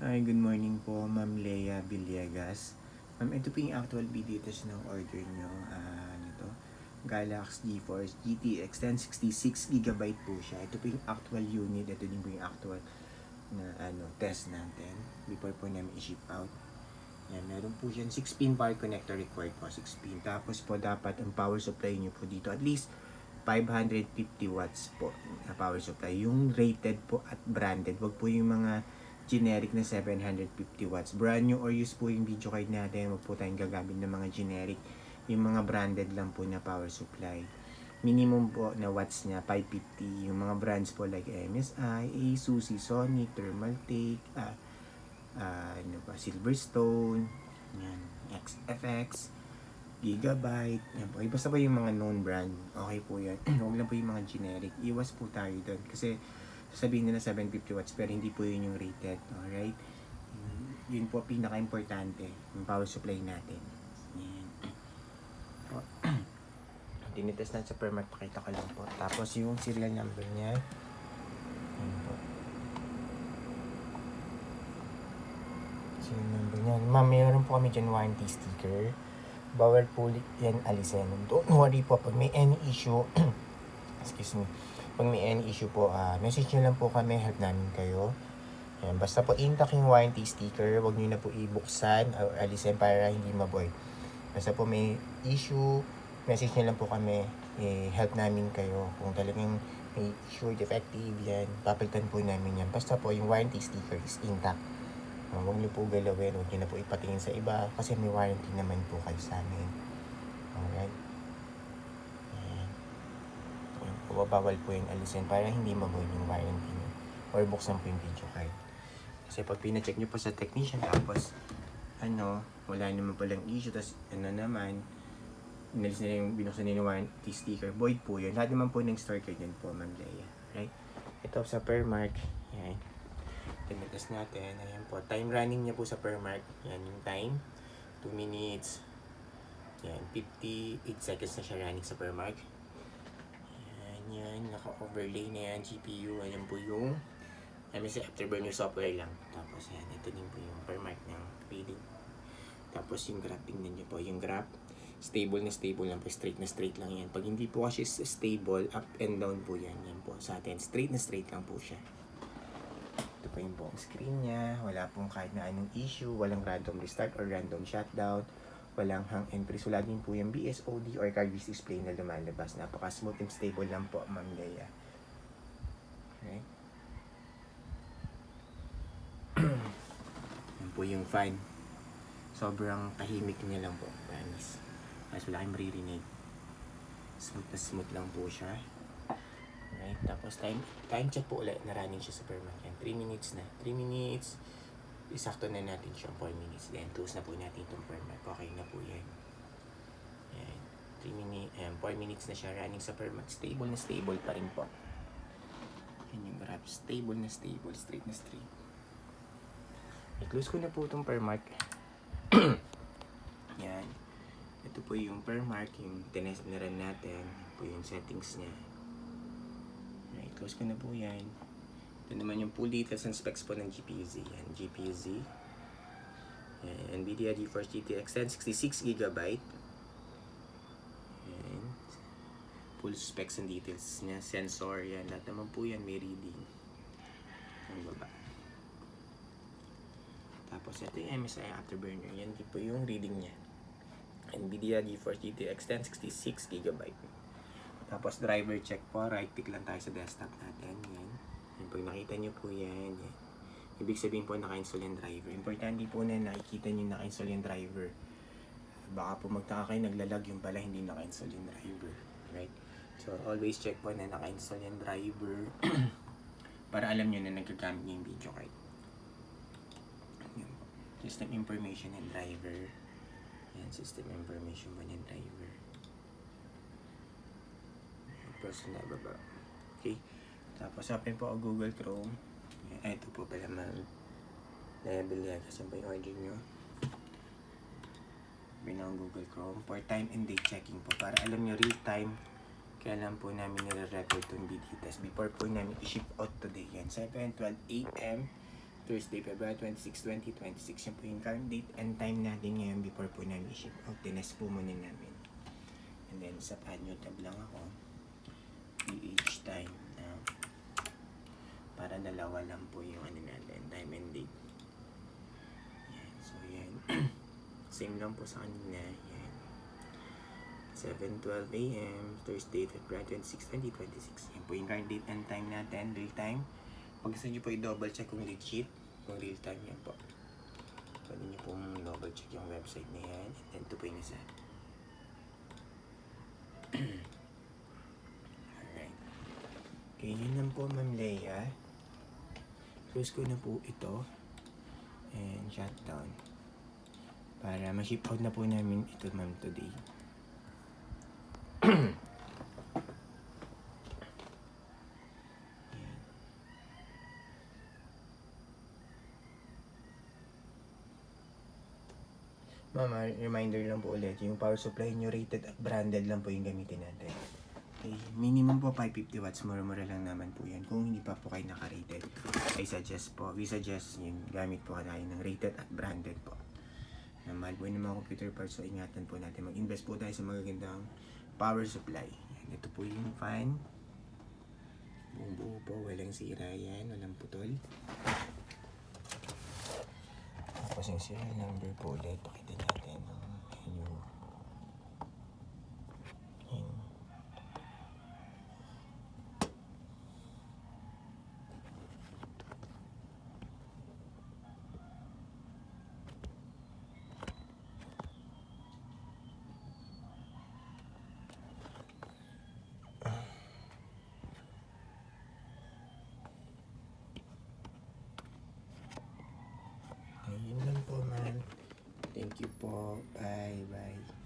Hi, good morning po, Ma'am Lea Villegas. Ma'am, ito po yung actual videos ng order nyo. Ano to? Galaxy GeForce GTX 1066GB po siya. Ito po yung actual unit. Ito din po yung actual na test natin before po namin i-ship out. Yan, meron po siya 6-pin power connector required po, 6-pin. Tapos po dapat ang power supply nyo po dito at least 550 watts po na power supply. Yung rated po at branded. Wag po yung mga generic na 750 watts. Brand new or used po yung video card natin. Wag po tayong gagamit ng mga generic. Yung mga branded lang po na power supply. Minimum po na watts niya 550. Yung mga brands po like MSI, Asus, Sony, Thermaltake, Silverstone, yan, XFX, Gigabyte, yan po. Basta po yung mga known brand, okay po yan. Huwag lang po yung mga generic. Iwas po tayo doon. Kasi sabihin nila 750 watts pero hindi po yun yung rated. Alright? Yun po pinaka-importante. Yung power supply natin. Yan. Tinitest natin sa permit. Pakita ko lang po. Tapos yung serial number niya. Yan po. Serial number niya. Ma'am, mayroon po kami dyan warranty sticker. Bawal po yan alisin. Don't worry po. Pag may any issue, excuse me. Pag may any issue po, message nyo lang po kami. Help namin kayo. Ayan, basta po intact yung warranty sticker. Huwag nyo na po ibuksan or alisin para hindi ma-void. Basta po may issue, message nyo lang po kami. Help namin kayo. Kung talagang may issue, defective yan, papalitan po namin yan. Basta po yung warranty sticker is intact. Huwag nyo po galawin, huwag nyo na po ipatingin sa iba kasi may warranty naman po kayo sa amin. Alright? Ayan. Bawal po yung alisin para hindi ma-void yung warranty nyo or buksan po yung video card. Kasi pag pina-check nyo po sa technician tapos wala naman palang issue tapos naman inalis nila yung binuksan nila yung warranty sticker, void po yun. Lahat naman po ng store card yun po, Ma'am Lea. Right? Ito sa Permark. Ayan. Tinitas natin. Ayan po. Time running niya po sa Permark. Yan yung time. 2 minutes. Yan. 58 seconds na siya running sa Permark. Yan. Naka-overlay na yan. GPU. Ayan po yung MSI Afterburner software lang. Tapos yan. Ito din po yung Permark ng reading. Tapos yung graph. Tingnan nyo po. Yung graph. Stable na stable lang po. Straight na straight lang yan. Pag hindi po kasi stable, up and down po yan. Yan po sa atin. Straight na straight lang po siya. Ito po yung buong screen niya. Wala pong kahit na anong issue. Walang random restart or random shutdown. Walang hang and freeze. Wala din po yung BSOD or card display na lumalabas. Napaka-smooth and stable lang po, Ma'am Lea. Okay. Yan po yung fan. Sobrang tahimik niya lang po. Promise. Mas wala kayong maririnig. Smooth na smooth lang po siya. Right? Tapos time check po ulit na running siya sa Permark. 3 minutes na. 3 minutes. Isakto na natin siya 4 minutes. Then close na po natin itong Permark. Okay na po yan. Yan. 3 minutes, 4 minutes na siya running sa Permark. Stable na stable pa rin po. Yan yung graph. Stable na stable. Straight na straight. I-close ko na po itong Permark. Yan. Ito po yung Permark. Yung tinest na rin natin. Ito po yung settings niya. Right, close ko na po yan. Ito naman yung full details and specs po ng GPU-Z. Yan, GPU-Z. Yan, NVIDIA GeForce GTX 1066GB. Yan. Full specs and details niya. Sensor, yan. Lahat naman po yan may reading. Ang baba. Tapos ito yung MSI Afterburner. Yan din po yung reading niya. NVIDIA GeForce GTX 1066GB. Tapos driver check po, right click lang tayo sa desktop natin. Yan. Yan, pag nakita nyo po yan, yan. Ibig sabihin po naka-install yung driver. Importante po na nakikita nyo naka-install yung driver. Baka po magtaka kayo naglalag yung pala hindi naka-install yung driver. Right? So always check po na naka-install yung driver para alam nyo na nagkagamit nyo yung video card. Yan. System information and driver. Yan, system information po yung driver. Personal baba. Okay. Tapos open po ang Google Chrome. Ito po pala level yan. Kasi ba yung order nyo? Open ang Google Chrome. For time and date checking po. Para alam nyo real time. Kailan po namin nire-record itong video test. Before po namin i-ship out today yan. 7:12 AM Thursday, February 26, 2026. Yan po yung current date and time natin ngayon before po namin i-ship out. Tinest po muna namin. And then sa panyo tab lang ako. PH time na para dalawa lang po yung ano natin, time and date. Yan. So yan. Same lang po sa kanina. Yan. 7:12 AM, Thursday, February 26, 2026. Yan po yung current date and time natin, real time. Pag gusto nyo po i-double check kung legit, kung real time yan po. Pwede nyo pong double check yung website na yan. And then ito po yung isa. Alright. Okay, yun lang po Ma'am Leia. Close ko na po ito. And shutdown. Para ma-ship out na po namin ito ma'am today. Mama, reminder lang po ulit, yung power supply nyo rated at branded lang po yung gamitin natin. Okay, minimum po 550 watts, mura-mura lang naman po yan. Kung hindi pa po kayo naka-rated, we suggest yung gamit po tayo ng rated at branded po. Na mahal po yung mga computer parts, so ingatan po natin. Mag-invest po tayo sa magagandang power supply. Yan, ito po yung fan. Buong buo po, walang sira yan, walang putol. Tapos yung serial number po ulit, pakita natin ang menu. Yan. Ayun lang po man. Thank you po. Bye bye.